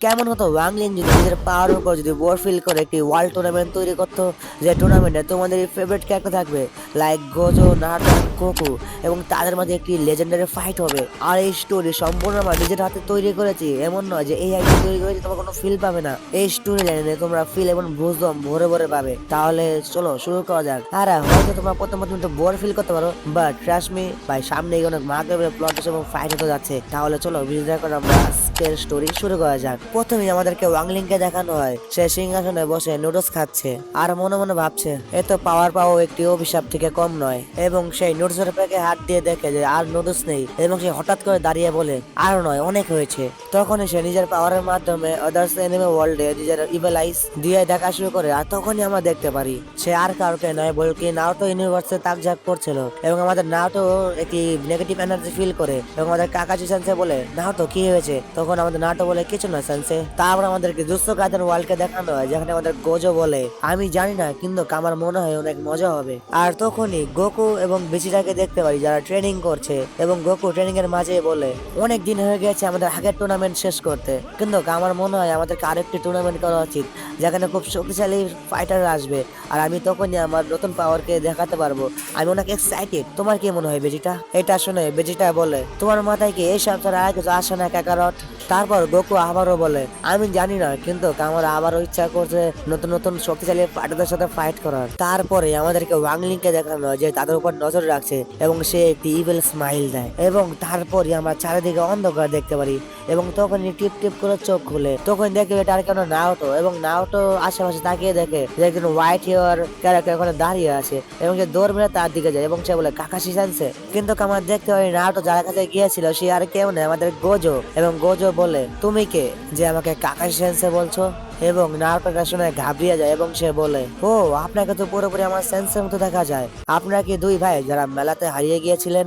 কেমন হতো ওয়াংলিন যদি নিজের পাওয়ার উপর যদি বোর ফিল করে একটি ওয়ার্ল্ড টুর্নামেন্ট তৈরি করতো, যে টুর্নামেন্টে তোমাদের ফেভারিট ক্যারেক্টার থাকবে লাইক গোজো, নারুতো, গোকু, এবং তাদের মাঝে একটি লেজেন্ডারি ফাইট হবে। আর এই স্টোরি সম্পূর্ণ আমরা নিজের হাতে তৈরি করেছি, এমন নয় যে এই আইডি তৈরি করেছি তোমরা কোনো ফিল পাবে না। এই স্টোরি লাইনে তোমরা ফিল এবং বুঝদম ভরে ভরে পাবে। তাহলে চলো শুরু করা যাক। আর হয়তো তোমরা প্রথম প্রথম একটু বোর ফিল করতে পারো, বাট ট্রাস্ট মি ভাই, সামনে অনেক মার্কেটের প্লট এবং ফাইট হতে যাচ্ছে। তাহলে চলো ভিডিও করে আমরা আজকের স্টোরি শুরু করা যাক। প্রথমেই আমাদেরকে ওয়াংলিংকে দেখানো হয় সে সিংহাসনে বসে নুডলস খাচ্ছে আর মনে মনে ভাবছে এত পাওয়ার পাওয়া একটি অভিশাপ থেকে কম নয়। এবং সেই নুডলসের প্যাকে হাত দিয়ে দেখে যে আর নুডলস নেই, এবং সে হঠাৎ করে দাঁড়িয়ে বলে আর নয়, অনেক হয়েছে। তখনই সে নিজের পাওয়ারের মাধ্যমে আদার্স এনিমে ওয়ার্ল্ডে নিজের ইভিল আইস দিয়ে দেখা শুরু করে। আর তখনই আমরা দেখতে পারি সে আর কাউকে নয় বলকি নারুতো ইউনিভার্সে তাকঝাক করছিল, এবং আমাদের নারুতো একটি নেগেটিভ এনার্জি ফিল করে এবং আমাদের কাকাচি সেন্সে বলে নারুতো কি হয়েছে। তখন আমাদের নারুতো বলে কিছু না সেন্সে। তারপর আমাদেরকে জুৎসু কাইসেন ওয়ার্ল্ডকে দেখানো হয়, যেখানে আমাদের গোজো বলে আমি জানি না, কিন্তু আমার মনে হয় অনেক মজা হবে। আর তখনই গোকু এবং বেজিটাকে দেখতে পারি যারা ট্রেনিং করছে, এবং গোকু ট্রেনিং এর মাঝে বলে অনেক দিন হয়ে গেছে আমাদের আগের টুর্নামেন্ট শেষ করতে, কিন্তু আমার মনে হয় আমাদেরকে আরেকটি টুর্নামেন্ট করা উচিত যেখানে খুব শক্তিশালী ফাইটার আসবে, আর আমি তখনই আমার নতুন পাওয়ারকে দেখাতে পারবো। আমি অনেক এক্সাইটেড। তোমার কি মনে হয় বেজিটা? এটা শুনে বেজিটা বলে তোমার মাথায় কি এই সব ছাড়া আর কিছু আসে না কাকারট? তারপর গোকু আবারও বলে আমি জানি না, কিন্তু আমার আবারও ইচ্ছা করছে নতুন নতুন শক্তিশালী ফাইটারদের সাথে ফাইট করার। তারপরে আমাদেরকে ওয়াংলিংকে দেখানো হয় যে তাদের উপর নজর রাখছে, এবং সে একটি ইভিল স্মাইল দেয়, এবং তারপরে আমরা চারিদিকে অন্ধকার দেখতে পারি। এবং তখনই টিপ টিপ করে চোখ খুলে তখন দেখে এটা আর কেন নাওটো, এবং নাওটো আশেপাশে তাকিয়ে দেখে যে একজন হোয়াইট হেয়ার ক্যারেক্টার ওখানে দাঁড়িয়ে আছে, এবং সে দৌড় মেরে তার দিকে যায় এবং সে বলে কাকাশি সেন্সে। কিন্তু আমার দেখতে পারি নাওটো যার কাছে গিয়েছিল সে আর কেউ নেই, আমাদের গোজো। এবং গোজো বলে তুমি কে যে আমাকে কাকাশি সেন্সে বলছো? এবং নারুটোটা শুনে ঘাবড়িয়ে যায়, এবং সে বলে ও আপনাকে তো পুরোপুরি আমার সেন্সের মতো দেখা যায়। আপনারা কি দুই ভাই যারা মেলাতে হারিয়ে গিয়েছিলেন?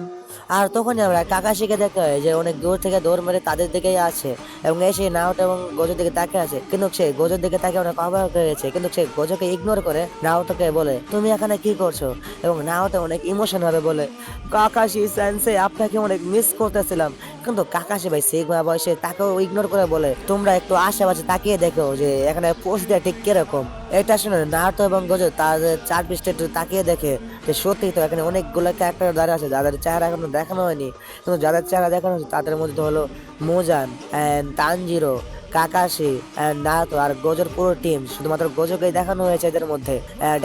আর তখনই আমরা কাকাশিকে দেখতে হয় যে অনেক দূর থেকে দৌড় মেরে তাদের দিকেই আছে, এবং এসে নাওটো এবং গোজোর দিকে তাকিয়ে আছে। কিন্তু সে গোজোর দিকে তাকিয়ে অনেক অবাক হয়ে গেছে, কিন্তু সে গোজোকে ইগনোর করে নাওটোকে বলে তুমি এখানে কি করছো? এবং নাওটো অনেক ইমোশন ভাবে বলে কাকাশি সেন্সে আপনাকে অনেক মিস করতেছিলাম। কিন্তু কাকাশি ভাই সিগমা বয়সে তাকেও ইগনোর করে বলে তোমরা একটু আশেপাশে তাকিয়ে দেখো যে এখানে পরিস্থিতি ঠিক কিরকম। এটা শুনে নারুতো এবং গোজো তাদের চার পৃষ্ঠে একটু তাকিয়ে দেখে যে সত্যি তো এখানে অনেকগুলো ক্যারেক্টার দাঁড়িয়ে আছে যাদের চেহারা এখনো দেখানো হয়নি, কিন্তু যাদের চেহারা দেখানো হয়েছে তাদের মধ্যে হলো Muzan and Tanjiro, Kakashi and Naruto আর গোজোর পুরো টিম। শুধুমাত্র গোজোকেই দেখানো হয়েছে এদের মধ্যে।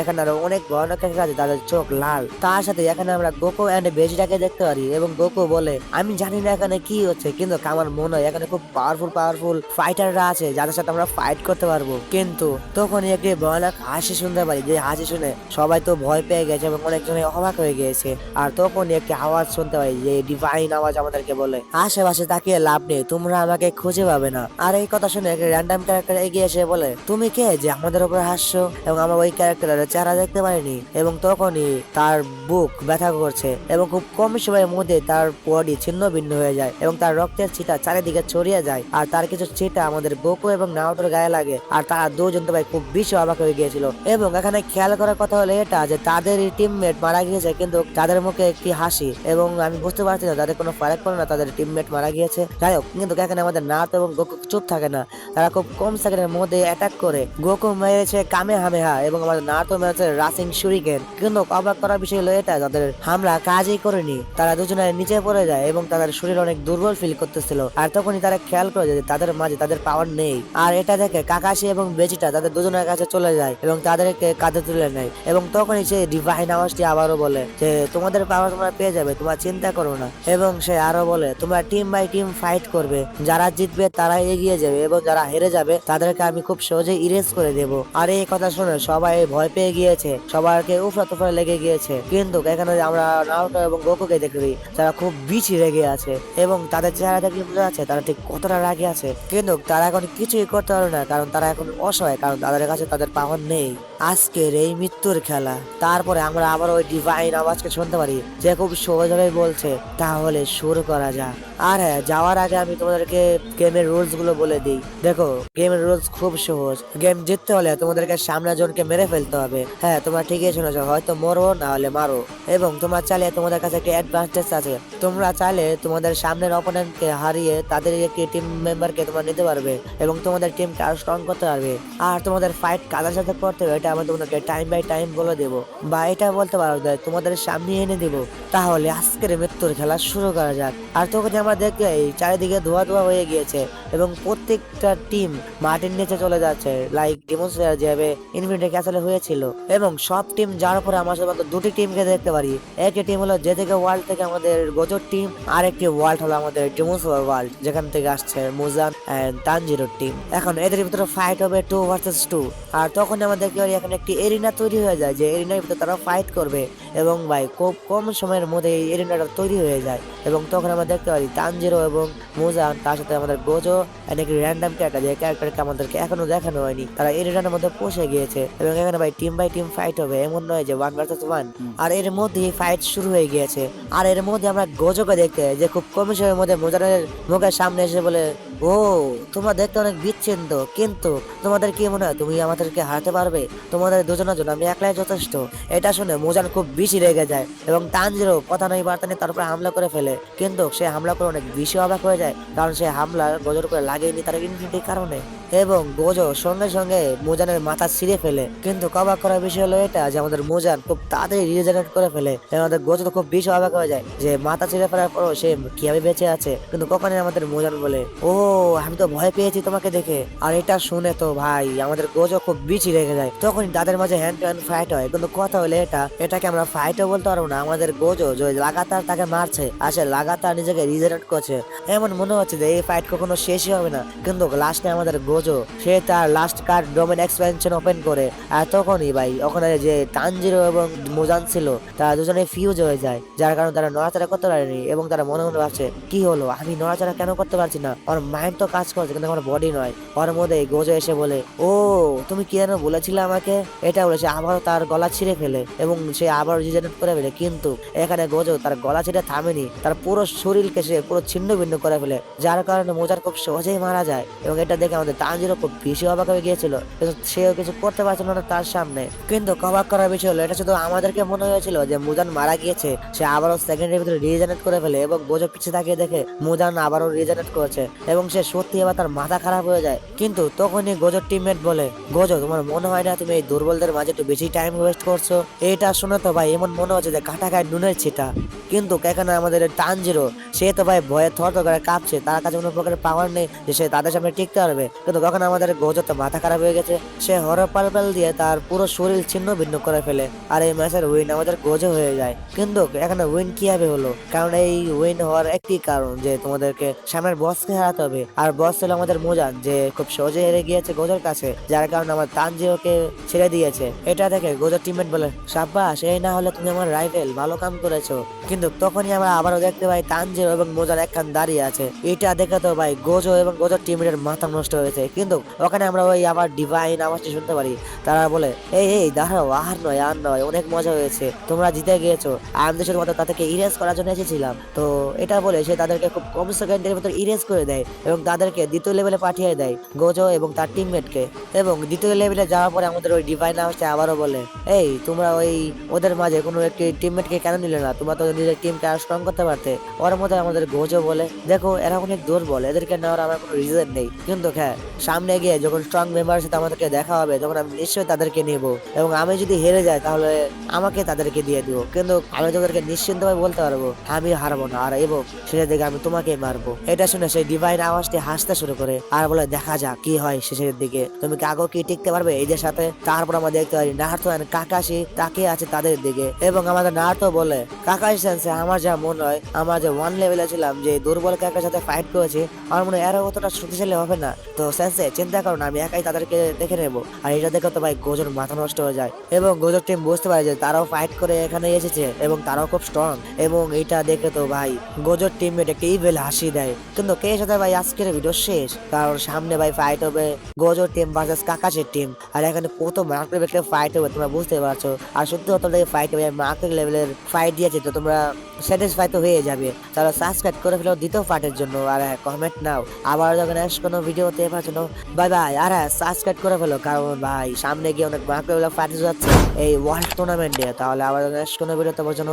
এখানে আরো অনেক ভয়ানক ক্যারেক্টার আছে তাদের চোখ লাল। তার সাথে এখানে আমরা গোকু এন্ড বেজিটাকে দেখতে পারি, এবং গোকু বলে আমি জানি না এখানে কি হচ্ছে, কিন্তু আমার মনে হয় এখানে খুব পাওয়ারফুল পাওয়ারফুল ফাইটাররা আছে যাদের সাথে আমরা ফাইট করতে পারবো। কিন্তু তখনই একটি ভয়ানক হাসি শুনতে পারি, যে হাসি শুনে সবাই তো ভয় পেয়ে গেছে এবং অনেকজনে অবাক হয়ে গিয়েছে। আর তখনই একটি আওয়াজ শুনতে পাই, যে ডিভাইন আওয়াজ আমাদেরকে বলে আশেপাশে তাকিয়ে লাভ নেই, তোমরা আমাকে খুঁজে পাবে না। আর এই কথা শুনে একটা র্যান্ডম ক্যারেক্টার এগিয়ে এসে বলে তুমি কে যে আমাদের উপর হাসছো? এবং আমরা ওই ক্যারেক্টারের চেহারা দেখতে পাইনি, এবং তখনই তার বুক ব্যথা করছে, এবং খুব কম সময়ের মধ্যে তার বডি ছিন্ন ভিন্ন হয়ে যায়, এবং তার রক্তের ছিটা চারিদিকে ছড়িয়ে যায়। আর তার কিছু ছিটা আমাদের গোকু এবং নাওটোর গায়ে লাগে, আর তারা দুজন তো ভাই খুব বেশি অবাক হয়ে গিয়েছিল। এবং এখানে খেয়াল করার কথা হলো এটা যে তাদের টিমমেট মারা গিয়েছে, কিন্তু তাদের মুখে একটি হাসি, এবং আমি বুঝতে পারছি না তাদের কোনো ফারাক পড়ে না তাদের টিমমেট মারা গিয়েছে। যাই হোক, কিন্তু এখানে আমাদের নারুতো এবং গোকু চুপ থাকে না, তারা খুব কম সেকেন্ডের মধ্যে অ্যাটাক করে। গোকু মেরেছে কামেহামেহা এবং আমাদের নারুতো মেরেছে রাসিং শুরিকেন। কিন্তু অবাক করার বিষয় হলো এটা তাদের হামলা কাজই করেনি, তারা দুজনে নিচে পড়ে যায় এবং তাদের শরীর অনেক দুর্বল ফিল করতেছিল। আর তখনই তারা খেয়াল করে যে তাদের মাঝে তাদের পাওয়ার নেই। আর এটা দেখে কাকাশি এবং বেজিটা তাদের দুজনের কাছে চলে যায় এবং তাদেরকে কাঁধে তুলে নেয়। এবং তখনই সে ডিভাইন আওয়াজটি আবারও বলে যে তোমাদের পাওয়ার তোমরা পেয়ে যাবে, তোমরা চিন্তা করো না। এবং সে আরো বলে তোমরা টিম বাই টিম ফাইট করবে, যারা জিতবে তারা এগিয়ে যাবে, এবং যারা হেরে যাবে তাদেরকে আমি খুব সহজে ইরেজ করে দেব। আর এই কথা শুনে সবাই ভয় পেয়ে গিয়েছে, সবাইকে উফরা তুফরা লেগে গিয়েছে। কিন্তু এখানে আমরা নারুতো এবং গোকুকে দেখি যারা খুব বেশি রেগে আছে, এবং তাদের চেহারা দেখলে বোঝা যাচ্ছে তারা ঠিক কতটা রাগে আছে। কিন্তু তারা এখন কিছুই করতে পারে না, কারণ তারা এখন অসহায়, কারণ তাদের কাছে তাদের পাওয়ার নেই। আজকের এই মৃত্যুর খেলা। তারপরে আমরা আবার ওই ডিভাইন আওয়াজকে শুনতে পারি, যে খুব সহজভাবে বলছে তাহলে শুরু করা যাক। আর হ্যাঁ, যাওয়ার আগে আমি তোমাদেরকে গেমের রুলস গুলো বলে দিই। দেখো, গেমের রুলস খুব সহজ। গেম জিততে হলে তোমাদেরকে সামনের জনকে মেরে ফেলতে হবে। হ্যাঁ, তোমরা ঠিকই শুনেছো, হয়তো মরো না হলে মারো। এবং তোমরা চাইলে তোমাদের কাছে একটি অ্যাডভান্টেজ আছে, তোমরা চাইলে তোমাদের সামনের অপোনেন্টকে হারিয়ে তাদের একটি টিম মেম্বারকে তোমরা নিতে পারবে এবং তোমাদের টিমকে আরো স্ট্রং করতে পারবে। আর তোমাদের ফাইট কাদের সাথে করতে হবে এটা আমি তোমাদেরকে টাইম বাই টাইম বলে দেবো, বা এটা বলতে পারো যে তোমাদের সামনে এনে দিব। তাহলে আজকের মৃত্যুর খেলা শুরু করা যাক। আর তখন আমরা দেখতে এই চারিদিকে ধোয়া ধোয়া হয়ে গিয়েছে এবং প্রত্যেকটা টিম মাটির নিচে চলে যাচ্ছে, লাইক ডিমন স্লেয়ার যেভাবে ইনফিনিটি ক্যাসেলে হয়েছিল। এবং সব টিম যাওয়ার পরে আমরা শুধুমাত্র দুটি টিমকে দেখতে পারি। একটি টিম হলো যে থেকে ওয়ার্ল্ড থেকে আমাদের গোজোর টিম, আর একটি ওয়ার্ল্ড হলো আমাদের ডিমন স্লেয়ার ওয়ার্ল্ড, যেখান থেকে আসছে মুজান এন্ড তানজিরোর টিম। এখন এদের ভিতরে ফাইট হবে 2 ভার্সেস 2। আর তখন আমরা দেখতে পারি এখানে একটি এরিনা তৈরি হয়ে যায়, যে এরিনার ভিতরে তারা ফাইট করবে। এবং ভাই খুব কম সময়ের মধ্যে এই এরিনাটা তৈরি হয়ে যায়। এবং তখন আমরা দেখতে পারি তানজিরো এবং মুজান, তার সাথে আমাদের গোজো এন্ড একটি র্যান্ডম ক্যারেক্টার, যে ক্যারেক্টারকে আমাদেরকে এখনো দেখানো হয়নি, তারা এরিনার মধ্যে পৌঁছে গিয়েছে। এবং এখানে ভাই টিম বাই টিম ফাইট হবে, এমন নয় যে 1 ভার্সেস 1। আর এর মধ্যেই ফাইট শুরু হয়ে গিয়েছে। আর এর মধ্যে আমরা গোজোকে দেখতে পাই যে খুব কম সময়ের মধ্যে মুজানের মুখের সামনে এসে বলে, ও তোমরা দেখতে অনেক বিচ্ছিন্ন, কিন্তু তোমাদের কি মনে হয় তুমি আমাদেরকে হারাতে পারবে? তোমাদের দুজনের জন্য আমি একলাই যথেষ্ট। এটা শুনে মুজান খুব বেশি রেগে যায় এবং তানজিরো কথা নেই বার্তা নেই তার উপরে হামলা করে ফেলে। কিন্তু সে হামলা করে অনেক বেশি অবাক হয়ে যায়, কারণ সে হামলা গোজোর করে লাগেনি তার ইনফিনিটির কারণে। এবং গোজো সঙ্গে সঙ্গে মুজানের মাথা ছিঁড়ে ফেলে। কিন্তু অবাক করার বিষয় হলো এটা যে আমাদের মুজান খুব তাড়াতাড়ি রিজেনারেট করে ফেলে। আমাদের গোজো তো খুব বেশি অবাক হয়ে যায় যে মাথা ছিঁড়ে ফেলার পরও সে কিভাবে বেঁচে আছে। কিন্তু কখনই আমাদের মুজান বলে, ও আমি তো ভয় পেয়েছি তোমাকে দেখে। আর এটা শুনে তো ভাই আমাদের গোজো খুব বেশি রেগে যায়। তখনই তাদের মাঝে হ্যান্ড টু হ্যান্ড ফাইট হয়। কিন্তু কথা হলে এটাকে আমরা ফাইটও বলতে পারবো না। আমাদের গোজো যে লাগাতার তাকে মারছে আর সে লাগাতার নিজেকে রিজেনারেট করছে, এমন মনে হচ্ছে যে এই ফাইট কখনো শেষই হবে না। কিন্তু লাস্টে আমাদের গোজো সে তার last card domain expansion open করে। আর তখনই ভাই ওখানে যে তানজিরো এবং মুজান ছিল তারা দুজনে ফিউজ হয়ে যায়, যার কারণে তারা নড়াচড়া করতে পারেনি। এবং তারা মনে মনে ভাবছে, কি হলো, আমি নড়াচড়া কেন করতে পারছি না? ওর মাইন্ড তো কাজ করছে কিন্তু আমার বডি নয়। ওর মধ্যে গোজো এসে বলে, ও তুমি কি যেন বলেছিলে আমাকে? এটা বলে সে আবারও তার গলা ছিঁড়ে ফেলে এবং সে আবার রিজেনারেট করে ফেলে। কিন্তু এখানে গোজো তার গলা ছিঁড়ে থামেনি, তার পুরো শরীরকে সে পুরো ছিন্ন ভিন্ন করে ফেলে, যার কারণে মোজার খুব সহজেই মারা যায়। এবং এটা দেখে আমাদের তানজিরো খুব বেশি অবাক হয়ে গিয়েছিল, কিন্তু সেও কিছু করতে পারছিল না তার সামনে। কিন্তু অবাক করার বিষয় হলো এটা শুধু আমাদেরকে মনে হয়েছিল যে মুজান মারা গিয়েছে, সে আবারও সেকেন্ডের ভিতরে রিজেনারেট করে ফেলে এবং গোজো পিছিয়ে তাকিয়ে দেখে মুজান আবারও রিজেনারেট করেছে এবং সে সত্যি এবার তার মাথা খারাপ হয়ে যায়। কিন্তু তখনই গোজোর টিমমেট বলে, গোজো তোমার মনে হয় না তুমি এই দুর্বলদের মাঝে একটু বেশি টাইম ওয়েস্ট করছো? এটা শুনে তো ভাই এমন মনে হচ্ছে যে কাটা গায়ে নুনের ছিটা। কিন্তু এখানে আমাদের তানজিরো সে তো ভাই ভয়ে থর করে কাঁপছে, তার কাছে কোনো প্রকারের পাওয়ার নেই যে সে তাদের সামনে টিকতে পারবে। কিন্তু তখন আমাদের গোজো তো মাথা খারাপ হয়ে গেছে, সে হরর পালপাল দিয়ে তার পুরো শরীর ছিন্ন ভিন্ন করে ফেলে। আর এই ম্যাচের উইন আমাদের গোজো হয়ে যায়। কিন্তু এখানে উইন কিভাবে হলো? কারণ এই উইন হওয়ার একটি কারণ যে তোমাদেরকে সামনের বসকে হারাতে হবে। আর বস ছিল আমাদের মুজান, যে খুব সহজে হেরে গিয়েছে গোজোর কাছে, যার কারণে আমার তানজিরোকে ছেড়ে দিয়েছে। এটা দেখে গোজোর টিমমেট বলে, সাব্বাস, এই না হলে তুমি আমার রাইভেল, ভালো কাম করেছো। কিন্তু তখনই আমরা আবারও দেখতে পাই তানজিরো এবং মুজান একখান দাঁড়িয়ে আছে। এটা দেখে তো ভাই গোজো এবং গোজোর টিমমেটের মাথা নষ্ট হয়েছে। কিন্তু ওখানে আমরা ওই আবার ডিভাইন আওয়াজটি শুনতে পারি, তারা বলে, এই এই দাঁড়াও, আর নয়, অনেক মজা হয়েছে, তোমরা জিতে গিয়েছো, আমি তো শুধুমাত্র তাদেরকে ইরেজ করার জন্য এসেছিলাম। তো এটা বলে সে তাদেরকে খুব কম সেকেন্ডের ভিতর ইরেজ করে দেয় এবং তাদেরকে দ্বিতীয় লেভেলে পাঠিয়ে দেয় গোজো এবং তার টিমমেটকে। এবং দ্বিতীয় লেভেলে যাওয়ার পরে আমাদের ওই ডিভাইন আওয়াজটা আবারও বলে, এই তোমরা ওই ওদের মাঝে কোনো একটি টিমমেটকে কেন নিলে না? তোমরা তো নিজের টিমকে আর স্ট্রং করতে পারতে। ওর মধ্যে আমাদের গোজো বলে, দেখো এরা অনেক দুর্বল, এদেরকে নেওয়ার আমার কোনো রিজন নেই। কিন্তু হ্যাঁ, সামনে গিয়ে যখন স্ট্রং মেম্বারের সাথে আমাদেরকে দেখা হবে তখন আমি নিশ্চয়ই তাদেরকে নেব, এবং আমি যদি হেরে যাই তাহলে আমাকে তাদেরকে দিয়ে দিও। কিন্তু আমি তোদেরকে নিশ্চিন্তভাবে বলতে পারবো আমি হারবো না, আর এবং শেষের দিকে আমি তোমাকে মারবো। এটা শুনে সেই ডিভাইন আওয়াজটি হাসতে শুরু করে আর বলে, দেখা যাক কি হয় শেষের দিকে, তুমি কি আগেও কি টিকতে পারবে এদের সাথে? তারপর আমরা দেখতে পারি নারুতো আর কাকাশি তাকিয়ে আছে তাদের দিকে, এবং আমাদের নারুতো বলে, কাকাশি সেন্সে, আমার যা মনে হয় আমরা যে 1 লেভেলে ছিলাম, যে দুর্বল কাকার সাথে ফাইট করেছি, আমার মনে হয় এরা অতটা শক্তিশালী হবে না। তো সেন্সে চিন্তা করো না, আমি একাই তাদেরকে দেখে নেবো। আর এটা দেখে তো ভাই গোজোর মাথা নষ্ট হয়ে যায় এবং গোজোর টিম বুঝতে পারে যে তারাও ফাইট করে এখানে এসেছে এবং তারাও খুব স্ট্রং। এবং এটা দেখে তো ভাই গোজোর টিমমেট একটা ইভেল হাসি দেয়। কিন্তু কে সাথে ভাই আজকের ভিডিও শেষ, কারণ সামনে ভাই ফাইট হবে গোজো টিম ভার্সেস কাকাশের টিম। আর এখানে কত মার্কেট লেভেলের ফাইট হবে তোমরা বুঝতে পারছো। আর সত্যি কথা বলতে ফাইট হবে মার্কেট লেভেলের ফাইট দিয়েছে, তো তোমরা স্যাটিসফাই তো হয়ে যাবে। তাহলে সাবস্ক্রাইব করে ফেলো দ্বিতীয় পার্টের জন্য, আর কমেন্ট নাও আবার যখন নেক্সট কোনো ভিডিওতে পাওয়ার জন্য। Bye bye. আর সাবস্ক্রাইব করে ফেলো, কারণ ভাই সামনে গিয়ে অনেক মার্কেট লেভেলের ফাইট যাচ্ছে এই ওয়ার্ল্ড টুর্নামেন্টে। তাহলে আবার নেক্সট কোনো ভিডিওতে পাওয়ার জন্য